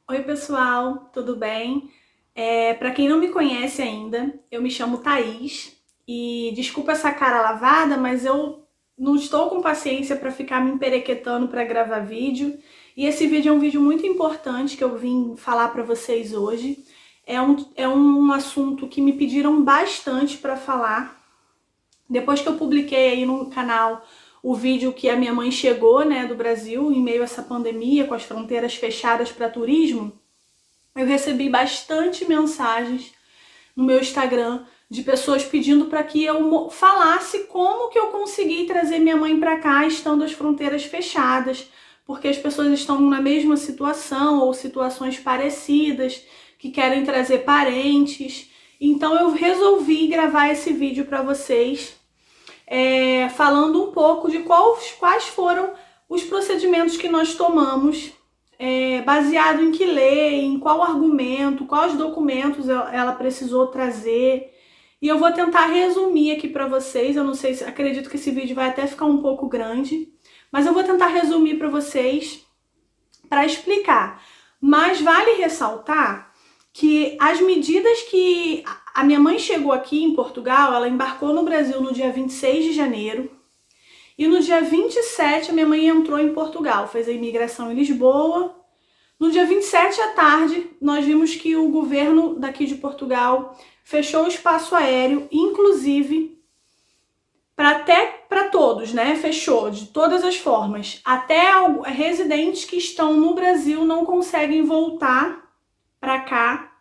Oi pessoal, tudo bem? Para quem não me conhece ainda, eu me chamo Thaís e desculpa essa cara lavada, mas eu não estou com paciência para ficar me emperequetando para gravar vídeo. E esse vídeo é um vídeo muito importante que eu vim falar para vocês hoje. É um assunto que me pediram bastante para falar. Depois que eu publiquei aí no canal o vídeo que a minha mãe chegou, né, do Brasil em meio a essa pandemia, com as fronteiras fechadas para turismo, eu recebi bastante mensagens no meu Instagram de pessoas pedindo para que eu falasse como que eu consegui trazer minha mãe para cá estando as fronteiras fechadas, porque as pessoas estão na mesma situação ou situações parecidas, que querem trazer parentes. Então eu resolvi gravar esse vídeo para vocês, falando um pouco de quais foram os procedimentos que nós tomamos, baseado em que lei, em qual argumento, quais documentos ela precisou trazer. E eu vou tentar resumir aqui para vocês. Eu não sei se acredito que esse vídeo vai até ficar um pouco grande, mas eu vou tentar resumir para vocês para explicar. Mas vale ressaltar que as medidas que a minha mãe chegou aqui em Portugal, ela embarcou no Brasil no dia 26 de janeiro. E no dia 27 a minha mãe entrou em Portugal, fez a imigração em Lisboa. No dia 27 à tarde, nós vimos que o governo daqui de Portugal fechou o espaço aéreo, inclusive para todos, né? Fechou de todas as formas. Até residentes que estão no Brasil não conseguem voltar para cá.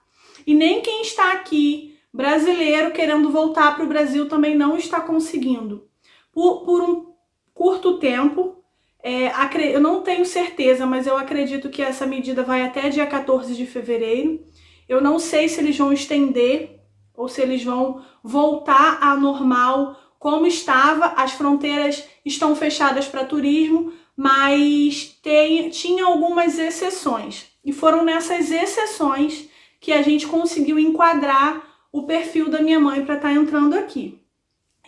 E nem quem está aqui, brasileiro, querendo voltar para o Brasil, também não está conseguindo. Por um curto tempo, eu não tenho certeza, mas eu acredito que essa medida vai até dia 14 de fevereiro. Eu não sei se eles vão estender ou se eles vão voltar ao normal como estava. As fronteiras estão fechadas para turismo, mas tinha algumas exceções. E foram nessas exceções que a gente conseguiu enquadrar o perfil da minha mãe para estar entrando aqui.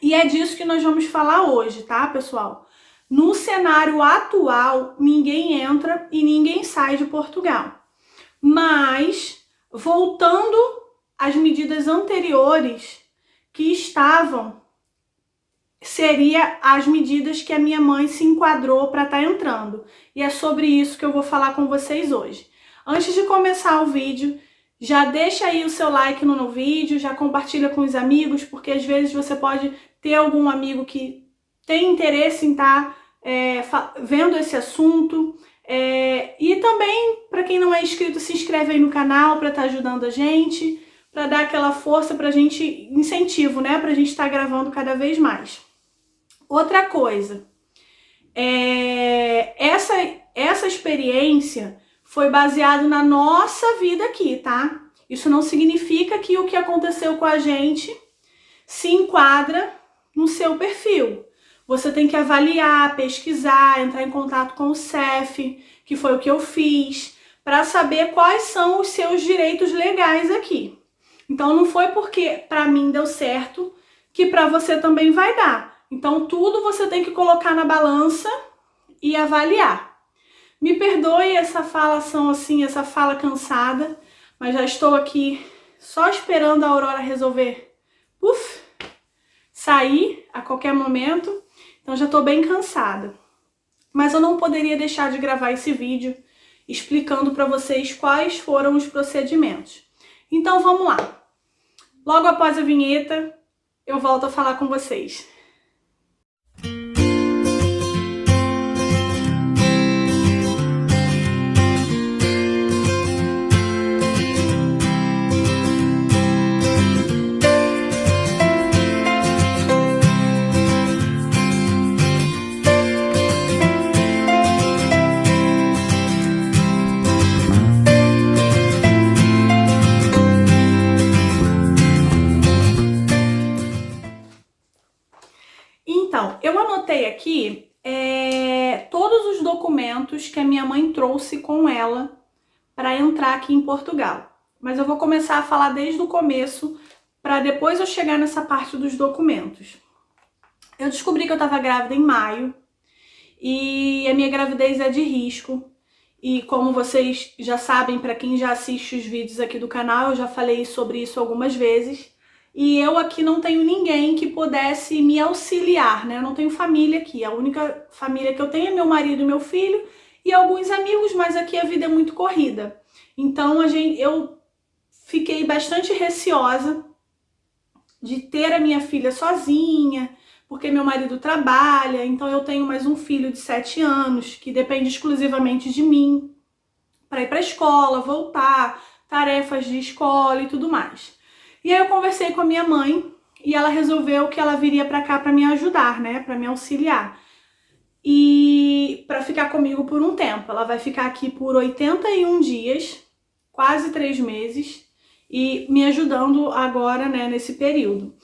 E é disso que nós vamos falar hoje, tá, pessoal? No cenário atual, ninguém entra e ninguém sai de Portugal. Mas, voltando às medidas anteriores que estavam, seria as medidas que a minha mãe se enquadrou para estar entrando. E é sobre isso que eu vou falar com vocês hoje. Antes de começar o vídeo, já deixa aí o seu like no vídeo, já compartilha com os amigos, porque às vezes você pode ter algum amigo que tem interesse em estar vendo esse assunto. E também, para quem não é inscrito, se inscreve aí no canal para estar ajudando a gente, para dar aquela força para a gente, incentivo, né? Para a gente estar gravando cada vez mais. Outra coisa, essa experiência foi baseado na nossa vida aqui, tá? Isso não significa que o que aconteceu com a gente se enquadra no seu perfil. Você tem que avaliar, pesquisar, entrar em contato com o CEF, que foi o que eu fiz, para saber quais são os seus direitos legais aqui. Então não foi porque para mim deu certo que para você também vai dar. Então tudo você tem que colocar na balança e avaliar. Me perdoe essa falação assim, essa fala cansada, mas já estou aqui só esperando a Aurora resolver sair a qualquer momento, então já estou bem cansada. Mas eu não poderia deixar de gravar esse vídeo explicando para vocês quais foram os procedimentos. Então vamos lá. Logo após a vinheta, eu volto a falar com vocês. Então, eu anotei aqui todos os documentos que a minha mãe trouxe com ela para entrar aqui em Portugal. Mas eu vou começar a falar desde o começo, para depois eu chegar nessa parte dos documentos. Eu descobri que eu estava grávida em maio e a minha gravidez é de risco. E como vocês já sabem, para quem já assiste os vídeos aqui do canal, eu já falei sobre isso algumas vezes. E eu aqui não tenho ninguém que pudesse me auxiliar, né? Eu não tenho família aqui. A única família que eu tenho é meu marido e meu filho e alguns amigos, mas aqui a vida é muito corrida. Então eu fiquei bastante receosa de ter a minha filha sozinha, porque meu marido trabalha, então eu tenho mais um filho de 7 anos que depende exclusivamente de mim para ir para a escola, voltar, tarefas de escola e tudo mais. E aí eu conversei com a minha mãe e ela resolveu que ela viria para cá para me ajudar, né, para me auxiliar. E para ficar comigo por um tempo. Ela vai ficar aqui por 81 dias, quase 3 meses, e me ajudando agora, né, nesse período.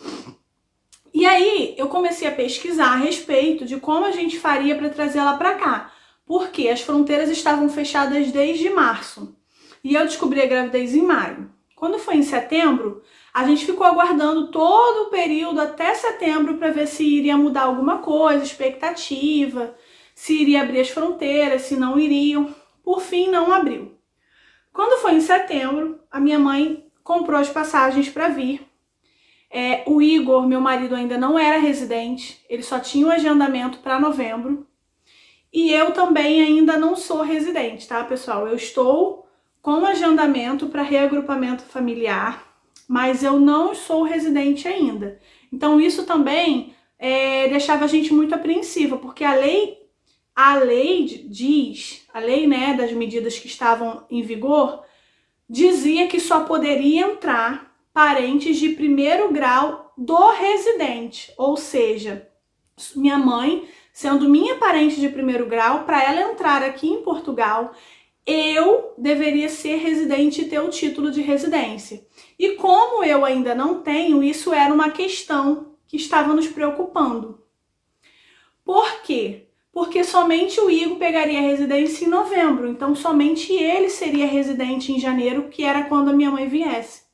E aí eu comecei a pesquisar a respeito de como a gente faria para trazer ela para cá, porque as fronteiras estavam fechadas desde março e eu descobri a gravidez em maio. Quando foi em setembro, a gente ficou aguardando todo o período até setembro para ver se iria mudar alguma coisa, expectativa, se iria abrir as fronteiras, se não iriam. Por fim, não abriu. Quando foi em setembro, a minha mãe comprou as passagens para vir. O Igor, meu marido, ainda não era residente, ele só tinha o agendamento para novembro. E eu também ainda não sou residente, tá, pessoal? Eu estou com agendamento para reagrupamento familiar, mas eu não sou residente ainda. Então isso também deixava a gente muito apreensiva, porque a lei diz, a lei, né, das medidas que estavam em vigor, dizia que só poderia entrar parentes de primeiro grau do residente, ou seja, minha mãe, sendo minha parente de primeiro grau, para ela entrar aqui em Portugal, eu deveria ser residente e ter o título de residência. E como eu ainda não tenho, isso era uma questão que estava nos preocupando. Por quê? Porque somente o Igor pegaria a residência em novembro, então somente ele seria residente em janeiro, que era quando a minha mãe viesse.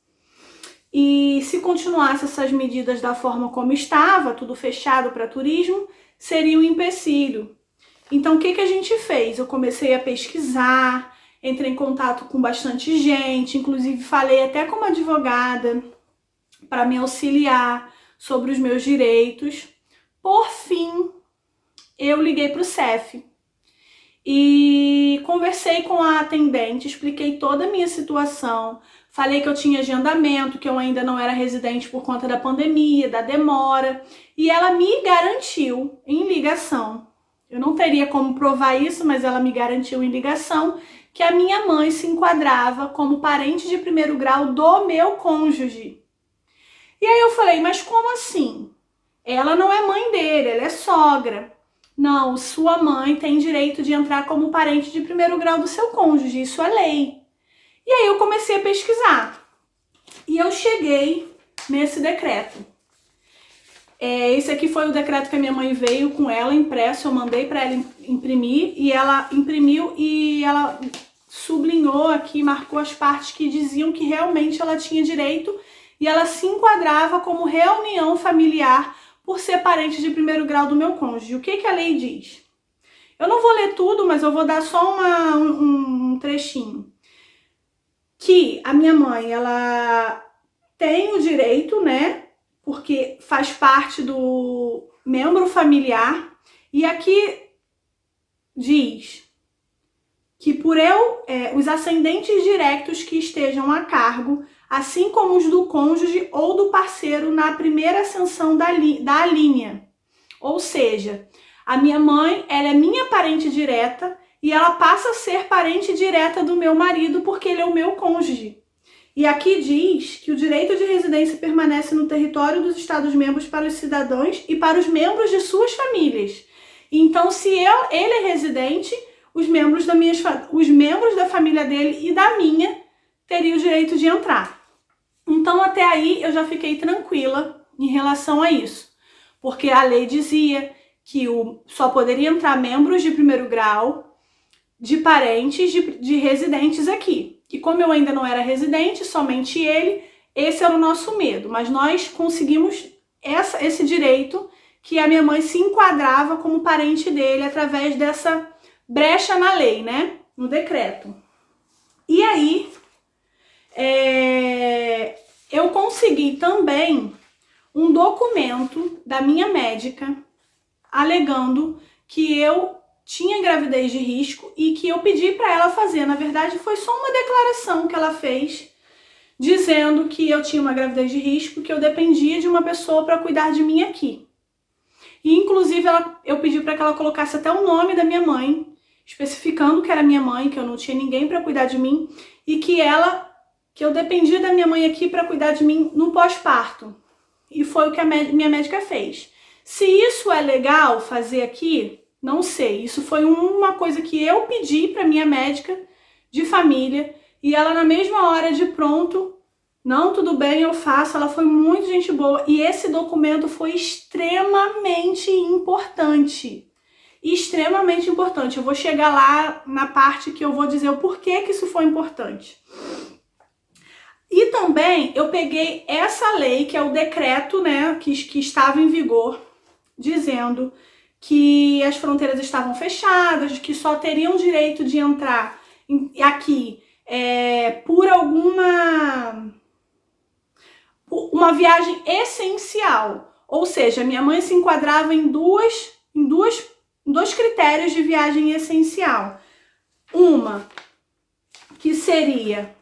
E se continuasse essas medidas da forma como estava, tudo fechado para turismo, seria um empecilho. Então, o que a gente fez? Eu comecei a pesquisar, entrei em contato com bastante gente, inclusive falei até com uma advogada para me auxiliar sobre os meus direitos. Por fim, eu liguei para o CEF e conversei com a atendente, expliquei toda a minha situação, falei que eu tinha agendamento, que eu ainda não era residente por conta da pandemia, da demora, e ela me garantiu em ligação, eu não teria como provar isso, mas ela me garantiu em ligação que a minha mãe se enquadrava como parente de primeiro grau do meu cônjuge. E aí eu falei, mas como assim? Ela não é mãe dele, ela é sogra. Não, sua mãe tem direito de entrar como parente de primeiro grau do seu cônjuge, isso é lei. E aí eu comecei a pesquisar e eu cheguei nesse decreto. Esse aqui foi o decreto que a minha mãe veio com ela impresso, eu mandei para ela imprimir e ela imprimiu e ela sublinhou aqui, marcou as partes que diziam que realmente ela tinha direito e ela se enquadrava como reunião familiar por ser parente de primeiro grau do meu cônjuge. O que a lei diz? Eu não vou ler tudo, mas eu vou dar só um trechinho. Que a minha mãe, ela tem o direito, né, porque faz parte do membro familiar, e aqui diz que por os ascendentes diretos que estejam a cargo, assim como os do cônjuge ou do parceiro na primeira ascensão da linha. Ou seja, a minha mãe, ela é minha parente direta e ela passa a ser parente direta do meu marido porque ele é o meu cônjuge. E aqui diz que o direito de residência permanece no território dos Estados-membros para os cidadãos e para os membros de suas famílias. Então, se ele é residente, os membros da família dele e da minha teriam o direito de entrar. Então, até aí, eu já fiquei tranquila em relação a isso. Porque a lei dizia que só poderia entrar membros de primeiro grau de parentes de residentes aqui. E como eu ainda não era residente, somente ele, esse era o nosso medo. Mas nós conseguimos esse direito que a minha mãe se enquadrava como parente dele através dessa brecha na lei, né? no decreto. E aí, eu consegui também um documento da minha médica alegando que eu tinha gravidez de risco e que eu pedi para ela fazer. Na verdade, foi só uma declaração que ela fez dizendo que eu tinha uma gravidez de risco, que eu dependia de uma pessoa para cuidar de mim aqui. E, inclusive, eu pedi para que ela colocasse até o nome da minha mãe, especificando que era minha mãe, que eu não tinha ninguém para cuidar de mim e que eu dependia da minha mãe aqui para cuidar de mim no pós-parto. E foi o que a minha médica fez. Se isso é legal fazer aqui, não sei. Isso foi uma coisa que eu pedi para minha médica de família e ela, na mesma hora de pronto, não, tudo bem, eu faço. Ela foi muito gente boa e esse documento foi extremamente importante. Extremamente importante. Eu vou chegar lá na parte que eu vou dizer o porquê que isso foi importante. E também eu peguei essa lei, que é o decreto, né, que estava em vigor, dizendo que as fronteiras estavam fechadas, que só teriam direito de entrar aqui por uma viagem essencial. Ou seja, minha mãe se enquadrava em dois critérios de viagem essencial. Uma que seria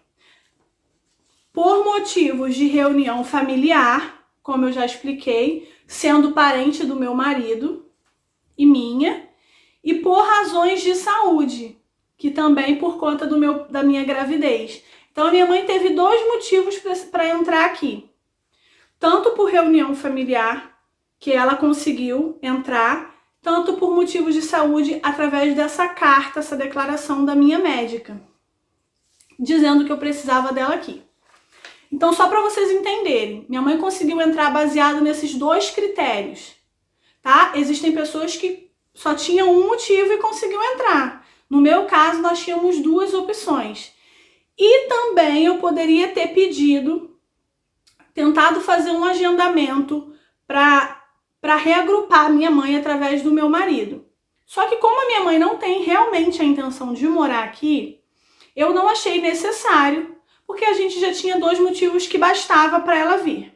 por motivos de reunião familiar, como eu já expliquei, sendo parente do meu marido e minha, e por razões de saúde, que também por conta da minha gravidez. Então, a minha mãe teve 2 motivos para entrar aqui. Tanto por reunião familiar, que ela conseguiu entrar, tanto por motivos de saúde, através dessa carta, essa declaração da minha médica, dizendo que eu precisava dela aqui. Então, só para vocês entenderem, minha mãe conseguiu entrar baseado nesses 2 critérios, tá? Existem pessoas que só tinham um motivo e conseguiu entrar. No meu caso, nós tínhamos 2 opções. E também eu poderia ter tentado fazer um agendamento para reagrupar a minha mãe através do meu marido. Só que como a minha mãe não tem realmente a intenção de morar aqui, eu não achei necessário, porque a gente já tinha 2 motivos que bastava para ela vir.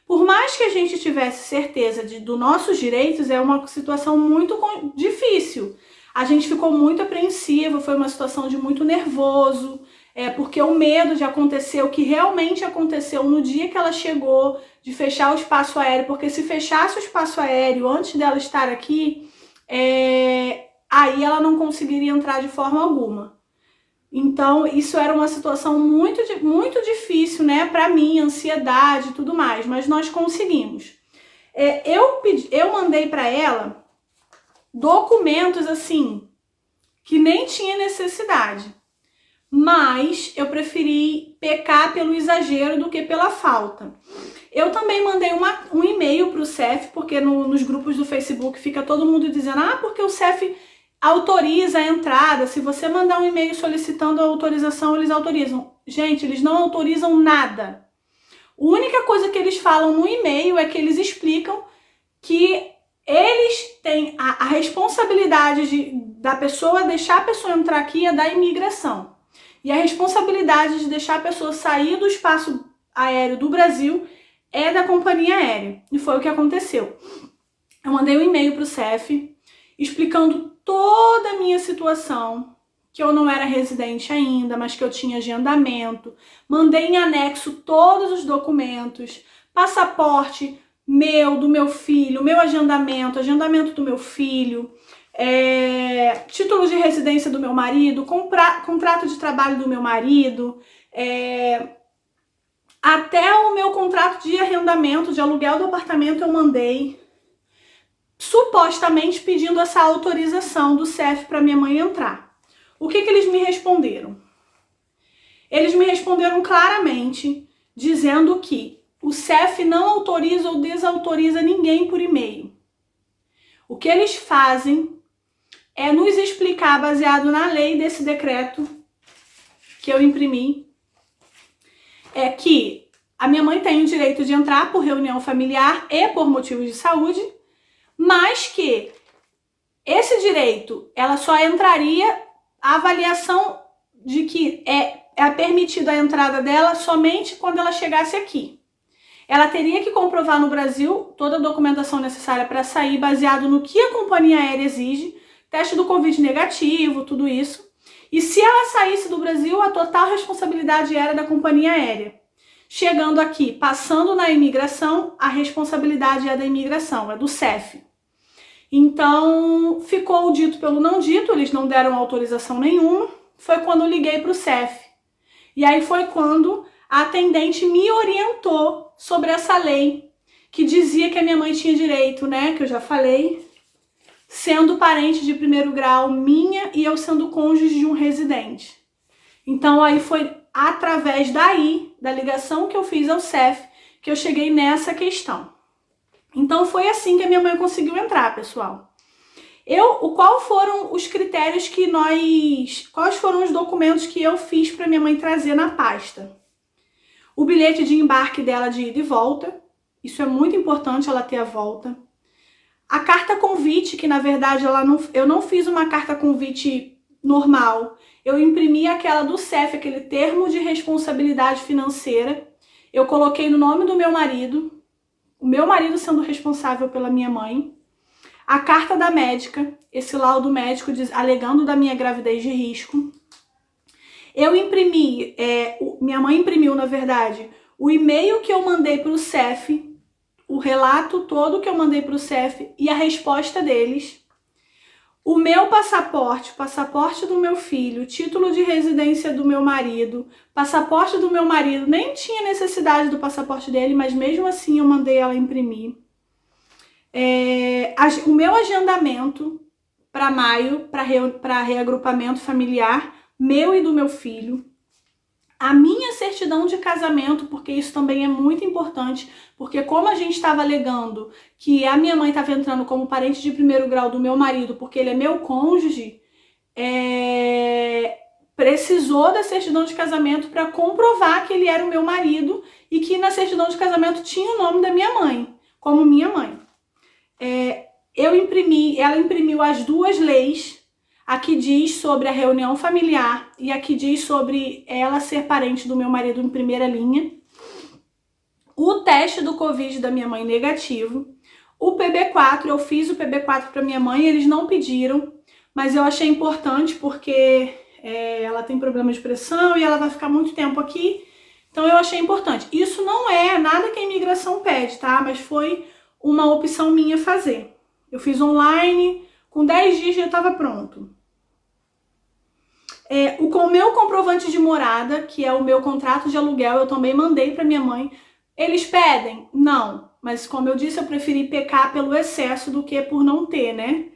Por mais que a gente tivesse certeza dos nossos direitos, é uma situação muito difícil. A gente ficou muito apreensiva, foi uma situação de muito nervoso, porque o medo de acontecer o que realmente aconteceu no dia que ela chegou, de fechar o espaço aéreo, porque se fechasse o espaço aéreo antes dela estar aqui, aí ela não conseguiria entrar de forma alguma. Então, isso era uma situação muito, muito difícil, né, para mim, ansiedade e tudo mais, mas nós conseguimos. Eu mandei para ela documentos, assim, que nem tinha necessidade, mas eu preferi pecar pelo exagero do que pela falta. Eu também mandei um e-mail para o CEF, porque nos grupos do Facebook fica todo mundo dizendo, porque o CEF autoriza a entrada, se você mandar um e-mail solicitando a autorização, eles autorizam. Gente, eles não autorizam nada. A única coisa que eles falam no e-mail é que eles explicam que eles têm a responsabilidade da pessoa, deixar a pessoa entrar aqui é da imigração. E a responsabilidade de deixar a pessoa sair do espaço aéreo do Brasil é da companhia aérea. E foi o que aconteceu. Eu mandei um e-mail para o CEF explicando toda a minha situação, que eu não era residente ainda, mas que eu tinha agendamento. Mandei em anexo todos os documentos, passaporte meu, do meu filho, meu agendamento do meu filho, título de residência do meu marido, contrato de trabalho do meu marido, até o meu contrato de arrendamento, de aluguel do apartamento eu mandei, supostamente pedindo essa autorização do CEF para minha mãe entrar. O que eles me responderam? Eles me responderam claramente, dizendo que o CEF não autoriza ou desautoriza ninguém por e-mail. O que eles fazem é nos explicar, baseado na lei desse decreto que eu imprimi, que a minha mãe tem o direito de entrar por reunião familiar e por motivos de saúde, mas que esse direito ela só entraria a avaliação de que é permitida a entrada dela somente quando ela chegasse aqui. Ela teria que comprovar no Brasil toda a documentação necessária para sair, baseado no que a companhia aérea exige, teste do Covid negativo, tudo isso. E se ela saísse do Brasil, a total responsabilidade era da companhia aérea. Chegando aqui, passando na imigração, a responsabilidade é da imigração, é do CEF. Então, ficou o dito pelo não dito, eles não deram autorização nenhuma. Foi quando eu liguei para o CEF. E aí foi quando a atendente me orientou sobre essa lei, que dizia que a minha mãe tinha direito, né, que eu já falei, sendo parente de primeiro grau minha e eu sendo cônjuge de um residente. Então aí foi através daí, da ligação que eu fiz ao CEF, que eu cheguei nessa questão. Então foi assim que a minha mãe conseguiu entrar, pessoal. Qual foram os critérios que quais foram os documentos que eu fiz para minha mãe trazer na pasta? O bilhete de embarque dela de ida e volta, isso é muito importante ela ter a volta. A carta convite, que na verdade eu não fiz uma carta convite normal, eu imprimi aquela do CEF, aquele termo de responsabilidade financeira, eu coloquei no nome do meu marido, o meu marido sendo responsável pela minha mãe. A carta da médica, esse laudo médico alegando da minha gravidez de risco. Eu imprimi, minha mãe imprimiu, na verdade, o e-mail que eu mandei para o CEF, o relato todo que eu mandei para o CEF e a resposta deles. O meu passaporte, o passaporte do meu filho, título de residência do meu marido, passaporte do meu marido, nem tinha necessidade do passaporte dele, mas mesmo assim eu mandei ela imprimir. O meu agendamento para maio, para reagrupamento familiar, meu e do meu filho. A minha certidão de casamento, porque isso também é muito importante, porque como a gente estava alegando que a minha mãe estava entrando como parente de primeiro grau do meu marido, porque ele é meu cônjuge, precisou da certidão de casamento para comprovar que ele era o meu marido e que na certidão de casamento tinha o nome da minha mãe, como minha mãe. Ela imprimiu as duas leis, a que diz sobre a reunião familiar e a que diz sobre ela ser parente do meu marido em primeira linha. O teste do Covid da minha mãe negativo. O PB4, eu fiz o PB4 para minha mãe, eles não pediram, mas eu achei importante porque ela tem problema de pressão e ela vai ficar muito tempo aqui, então eu achei importante. Isso não é nada que a imigração pede, tá? Mas foi uma opção minha fazer. Eu fiz online, com 10 dias já estava pronto. O meu comprovante de morada, que é o meu contrato de aluguel, eu também mandei para minha mãe. Eles pedem? Não. Mas como eu disse, eu preferi pecar pelo excesso do que por não ter, né?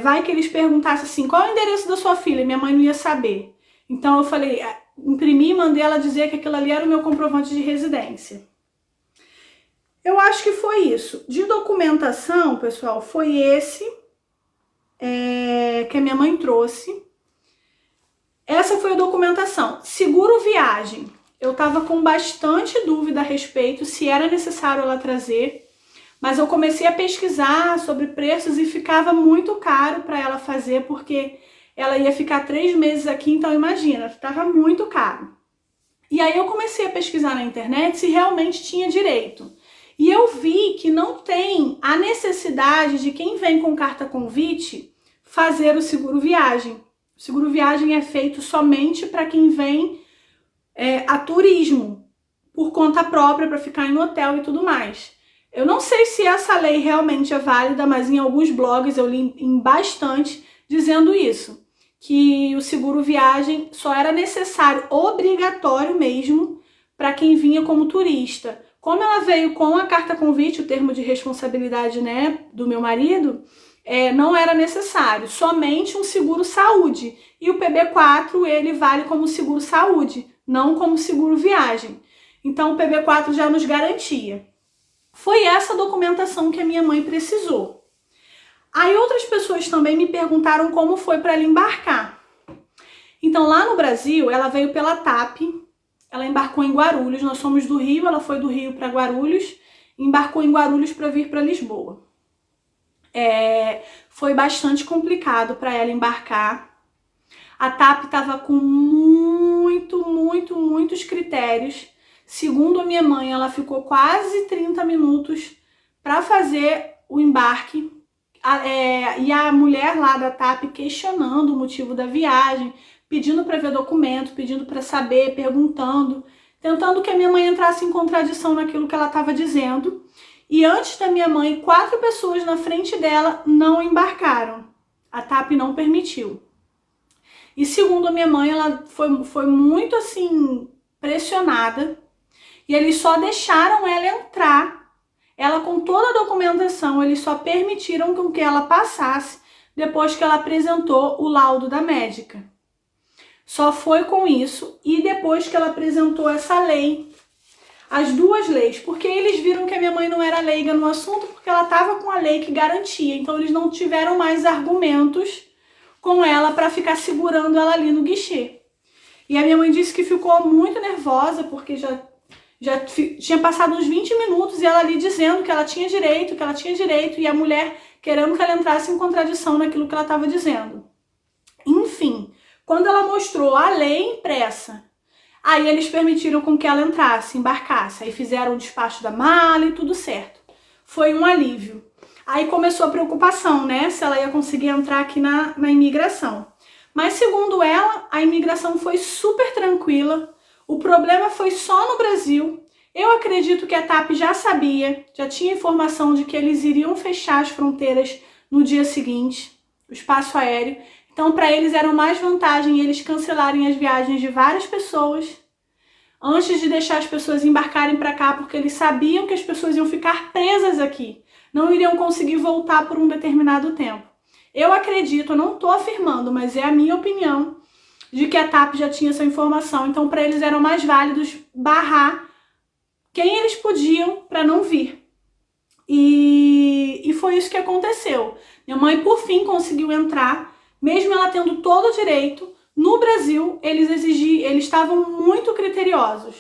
Vai que eles perguntassem assim, qual é o endereço da sua filha? Minha mãe não ia saber. Então eu falei, imprimi e mandei ela dizer que aquilo ali era o meu comprovante de residência. Eu acho que foi isso. De documentação, pessoal, foi esse que a minha mãe trouxe. Essa foi a documentação. Seguro viagem. Eu estava com bastante dúvida a respeito se era necessário ela trazer, mas eu comecei a pesquisar sobre preços e ficava muito caro para ela fazer, porque ela ia ficar 3 meses aqui, então imagina, estava muito caro. E aí eu comecei a pesquisar na internet se realmente tinha direito. E eu vi que não tem a necessidade de quem vem com carta convite fazer o seguro viagem. O seguro viagem é feito somente para quem vem a turismo, por conta própria, para ficar em hotel e tudo mais. Eu não sei se essa lei realmente é válida, mas em alguns blogs eu li em bastante dizendo isso, que o seguro viagem só era necessário, obrigatório mesmo, para quem vinha como turista. Como ela veio com a carta convite, o termo de responsabilidade, né, do meu marido, não era necessário, somente um seguro saúde. E o PB4, ele vale como seguro saúde, não como seguro viagem. Então o PB4 já nos garantia. Foi essa documentação que a minha mãe precisou. Aí outras pessoas também me perguntaram como foi para ela embarcar. Então lá no Brasil, ela veio pela TAP, ela embarcou em Guarulhos, nós somos do Rio, ela foi do Rio para Guarulhos, embarcou em Guarulhos para vir para Lisboa. Foi bastante complicado para ela embarcar. A TAP estava com muitos critérios. Segundo a minha mãe, ela ficou quase 30 minutos para fazer o embarque. E a mulher lá da TAP questionando o motivo da viagem, pedindo para ver documento, pedindo para saber, perguntando, tentando que a minha mãe entrasse em contradição naquilo que ela estava dizendo. E antes da minha mãe, 4 pessoas na frente dela não embarcaram. A TAP não permitiu. E segundo a minha mãe, ela foi muito assim pressionada e eles só deixaram ela entrar. Ela com toda a documentação, eles só permitiram com que ela passasse depois que ela apresentou o laudo da médica. Só foi com isso e depois que ela apresentou essa lei, as 2 leis, porque eles viram que a minha mãe não era leiga no assunto, porque ela estava com a lei que garantia, então eles não tiveram mais argumentos com ela para ficar segurando ela ali no guichê. E a minha mãe disse que ficou muito nervosa, porque já tinha passado uns 20 minutos e ela ali dizendo que ela tinha direito, e a mulher querendo que ela entrasse em contradição naquilo que ela estava dizendo. Enfim, quando ela mostrou a lei impressa, aí eles permitiram com que ela entrasse, embarcasse. Aí fizeram o despacho da mala e tudo certo. Foi um alívio. Aí começou a preocupação, né? Se ela ia conseguir entrar aqui na imigração. Mas segundo ela, a imigração foi super tranquila. O problema foi só no Brasil. Eu acredito que a TAP já sabia, já tinha informação de que eles iriam fechar as fronteiras no dia seguinte, o espaço aéreo. Então, para eles era mais vantagem eles cancelarem as viagens de várias pessoas antes de deixar as pessoas embarcarem para cá, porque eles sabiam que as pessoas iam ficar presas aqui, não iriam conseguir voltar por um determinado tempo. Eu acredito, eu não estou afirmando, mas é a minha opinião, de que a TAP já tinha essa informação. Então, para eles eram mais válidos barrar quem eles podiam para não vir. E foi isso que aconteceu. Minha mãe, por fim, conseguiu entrar, mesmo ela tendo todo o direito. No Brasil, eles estavam muito criteriosos,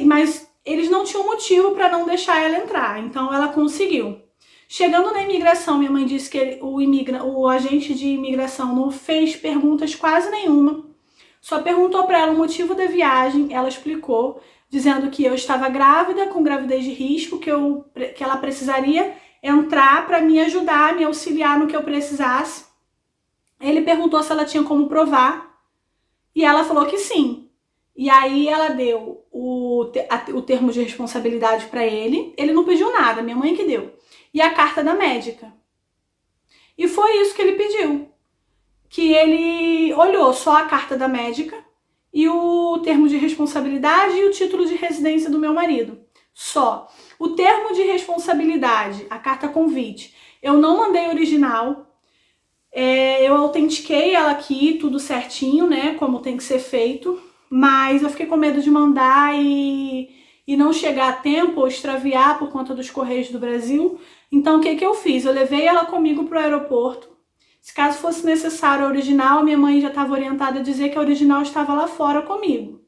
mas eles não tinham motivo para não deixar ela entrar, então ela conseguiu. Chegando na imigração, minha mãe disse que o agente de imigração não fez perguntas quase nenhuma, só perguntou para ela o motivo da viagem, ela explicou, dizendo que eu estava grávida, com gravidez de risco, que ela precisaria entrar para me ajudar, me auxiliar no que eu precisasse. Ele perguntou se ela tinha como provar e ela falou que sim. E aí ela deu o termo de responsabilidade para ele. Ele não pediu nada, minha mãe que deu. E a carta da médica. E foi isso que ele pediu. Que ele olhou só a carta da médica e o termo de responsabilidade e o título de residência do meu marido. Só. O termo de responsabilidade, a carta convite, eu não mandei original. Eu autentiquei ela aqui, tudo certinho, né, como tem que ser feito, mas eu fiquei com medo de mandar e não chegar a tempo ou extraviar por conta dos Correios do Brasil. Então, o que eu fiz? Eu levei ela comigo para o aeroporto. Se caso fosse necessário a original, minha mãe já estava orientada a dizer que a original estava lá fora comigo.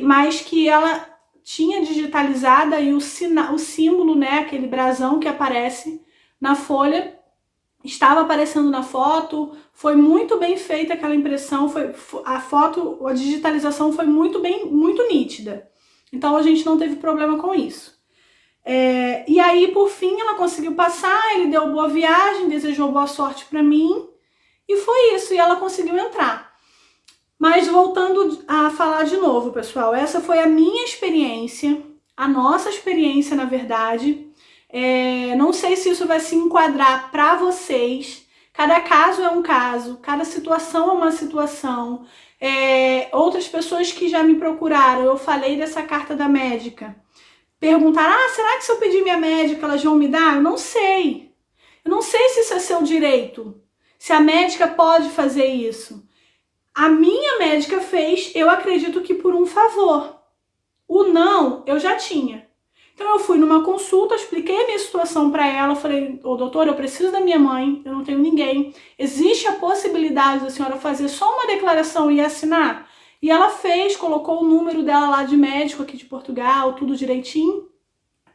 Mas que ela tinha digitalizada e o símbolo, né, aquele brasão que aparece na folha, estava aparecendo na foto. Foi muito bem feita aquela impressão, a digitalização foi muito nítida. Então a gente não teve problema com isso. E aí, por fim, ela conseguiu passar, ele deu boa viagem, desejou boa sorte para mim, e foi isso, e ela conseguiu entrar. Mas voltando a falar de novo, pessoal, essa foi a minha experiência, a nossa experiência, na verdade. Não sei se isso vai se enquadrar para vocês. Cada caso é um caso, cada situação é uma situação. Outras pessoas que já me procuraram, eu falei dessa carta da médica, perguntaram, será que se eu pedir minha médica elas vão me dar? Eu não sei. Eu não sei se isso é seu direito, se a médica pode fazer isso. A minha médica fez, eu acredito que por um favor. O não, eu já tinha. Então eu fui numa consulta, expliquei a minha situação para ela, falei, doutora, eu preciso da minha mãe, eu não tenho ninguém. Existe a possibilidade da senhora fazer só uma declaração e assinar? E ela fez, colocou o número dela lá de médico aqui de Portugal, tudo direitinho,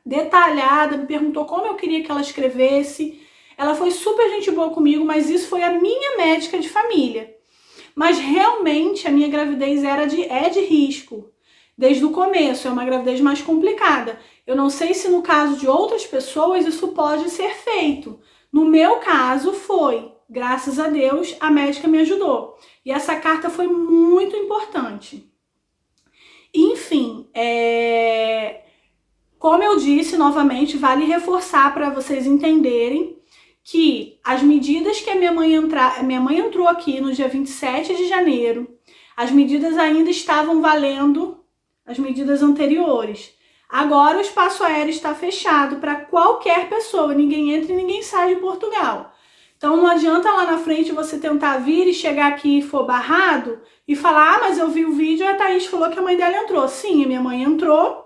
detalhada, me perguntou como eu queria que ela escrevesse. Ela foi super gente boa comigo, mas isso foi a minha médica de família. mas realmente a minha gravidez é de risco. Desde o começo, é uma gravidez mais complicada. Eu não sei se no caso de outras pessoas isso pode ser feito. No meu caso foi, graças a Deus, a médica me ajudou. E essa carta foi muito importante. Enfim, como eu disse novamente, vale reforçar para vocês entenderem que as medidas que a minha mãe entrou aqui no dia 27 de janeiro, as medidas ainda estavam valendo, as medidas anteriores. Agora o espaço aéreo está fechado para qualquer pessoa, ninguém entra e ninguém sai de Portugal. Então não adianta lá na frente você tentar vir e chegar aqui e for barrado e falar, ah, mas eu vi o vídeo e a Thaís falou que a mãe dela entrou. Sim, a minha mãe entrou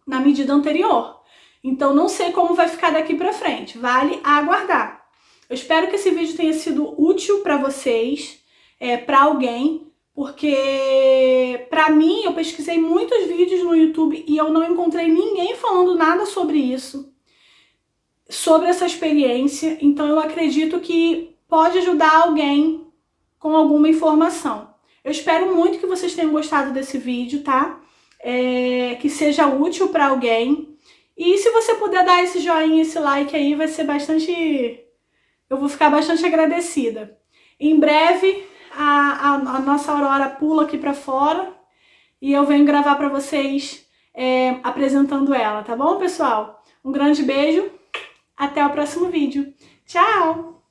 na medida anterior. Então não sei como vai ficar daqui para frente, vale aguardar. Eu espero que esse vídeo tenha sido útil para vocês, para alguém, porque para mim eu pesquisei muitos vídeos no YouTube e eu não encontrei ninguém falando nada sobre isso, sobre essa experiência, então eu acredito que pode ajudar alguém com alguma informação. Eu espero muito que vocês tenham gostado desse vídeo, tá? Que seja útil para alguém. E se você puder dar esse joinha, esse like aí, vai ser bastante... Eu vou ficar bastante agradecida. Em breve, a nossa Aurora pula aqui para fora e eu venho gravar para vocês apresentando ela, tá bom, pessoal? Um grande beijo, até o próximo vídeo. Tchau!